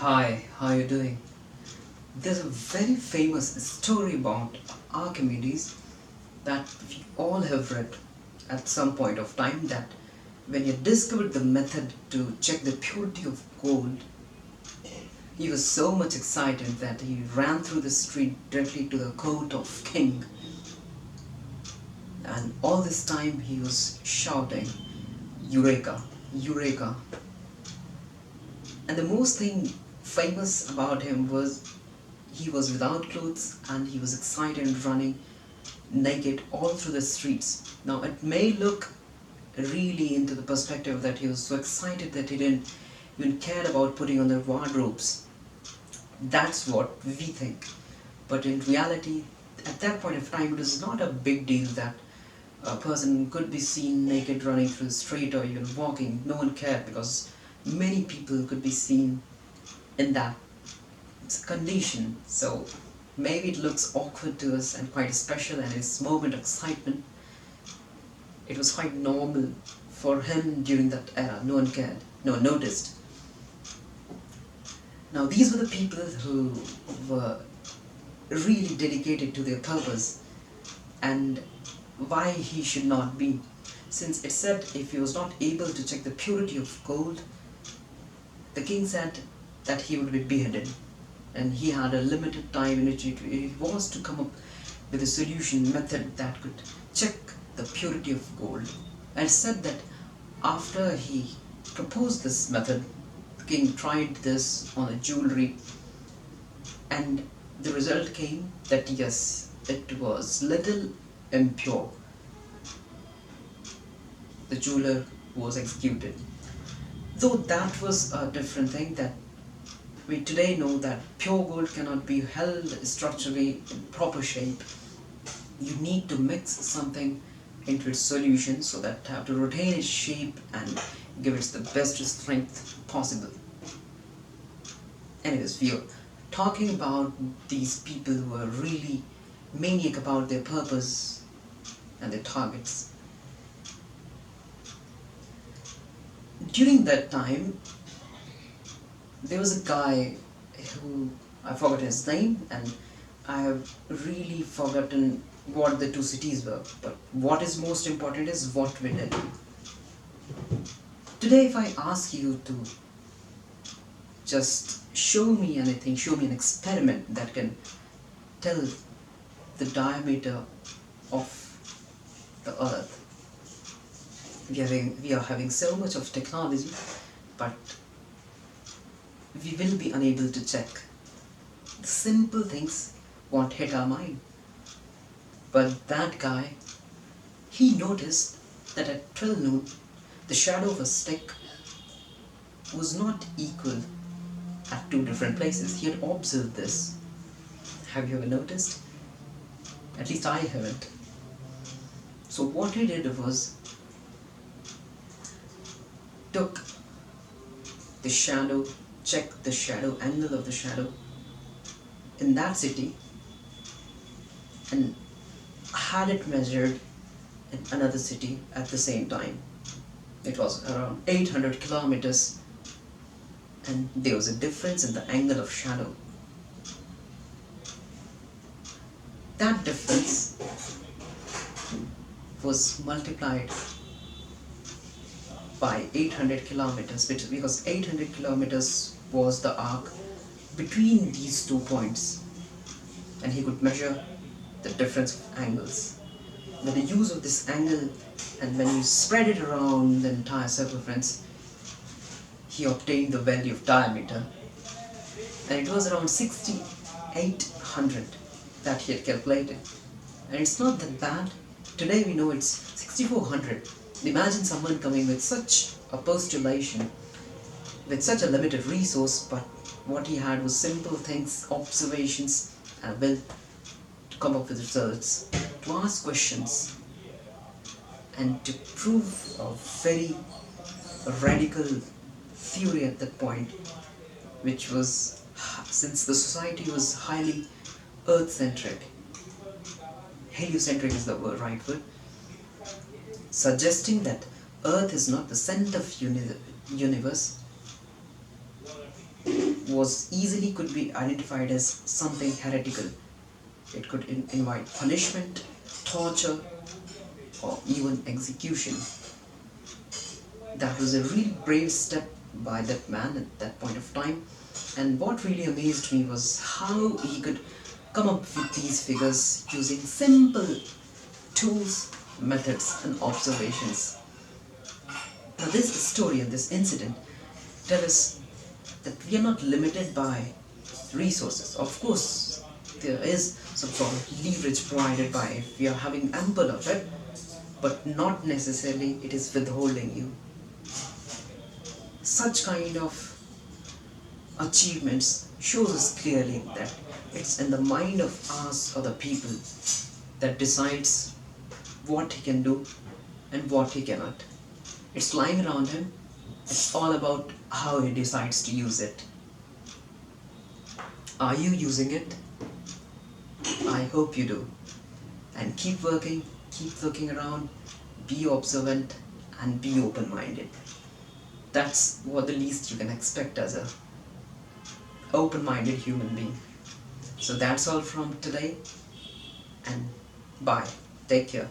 Hi, how are you doing? There's a very famous story about Archimedes that we all have read at some point of time, that when he discovered the method to check the purity of gold, he was so much excited that he ran through the street directly to the court of king, and all this time he was shouting, Eureka, Eureka. And the most thing famous about him was he was without clothes and he was excited and running naked all through the streets. Now it may look really into the perspective that he was so excited that he didn't even care about putting on their wardrobes. That's what we think. But in reality, at that point of time, it was not a big deal that a person could be seen naked running through the street or even walking. No one cared because many people could be seen in that condition. So maybe it looks awkward to us and quite special, and his moment of excitement, it was quite normal for him during that era. No one cared, no one noticed. Now these were the people who were really dedicated to their purpose, and why he should not be, since it said if he was not able to check the purity of gold, the king said that he would be beheaded, and he had a limited time in which he was to come up with a solution method that could check the purity of gold. And said that after he proposed this method, the king tried this on a jewelry, and the result came that yes, it was little impure. The jeweler was executed. Though that was a different thing, that we today know that pure gold cannot be held structurally in proper shape. You need to mix something into its solution so that it have to retain its shape and give it the best strength possible. Anyways, we are talking about these people who are really maniac about their purpose and their targets. During that time, there was a guy who, I forgot his name, and I have really forgotten what the two cities were, but what is most important is what we did. Today if I ask you to just show me anything, show me an experiment that can tell the diameter of the earth. We are having so much of technology, but we will be unable to check. The simple things won't hit our mind. But that guy, he noticed that at 12 noon, the shadow of a stick was not equal at two different places. He had observed this. Have you ever noticed? At least I haven't. So what he did was, took the shadow, checked the shadow, angle of the shadow in that city, and had it measured in another city at the same time. It was around 800 kilometers, and there was a difference in the angle of shadow. That difference was multiplied by 800 kilometers, because 800 kilometers was the arc between these 2 points, and he could measure the difference of angles. With the use of this angle, and when you spread it around the entire circumference, he obtained the value of diameter, and it was around 6800 that he had calculated. And it's not that bad. Today we know it's 6400. Imagine someone coming with such a postulation, with such a limited resource, but what he had was simple things, observations, and a will to come up with results, to ask questions, and to prove a very radical theory at that point, which was, since the society was highly earth-centric, heliocentric is the right word, suggesting that earth is not the center of universe, was easily could be identified as something heretical. It could invite punishment, torture, or even execution. That was a really brave step by that man at that point of time. And what really amazed me was how he could come up with these figures using simple tools, methods, and observations. Now, this story and this incident tell us that we are not limited by resources. Of course, there is some sort of leverage provided by if we are having ample of it, but not necessarily it is withholding you. Such kind of achievements shows us clearly that it's in the mind of us or the people that decides what he can do and what he cannot. It's lying around him. It's all about how he decides to use it. Are you using it? I hope you do. And keep working, keep looking around, be observant, and be open-minded. That's what the least you can expect as a open-minded human being. So that's all from today, and bye. Take care.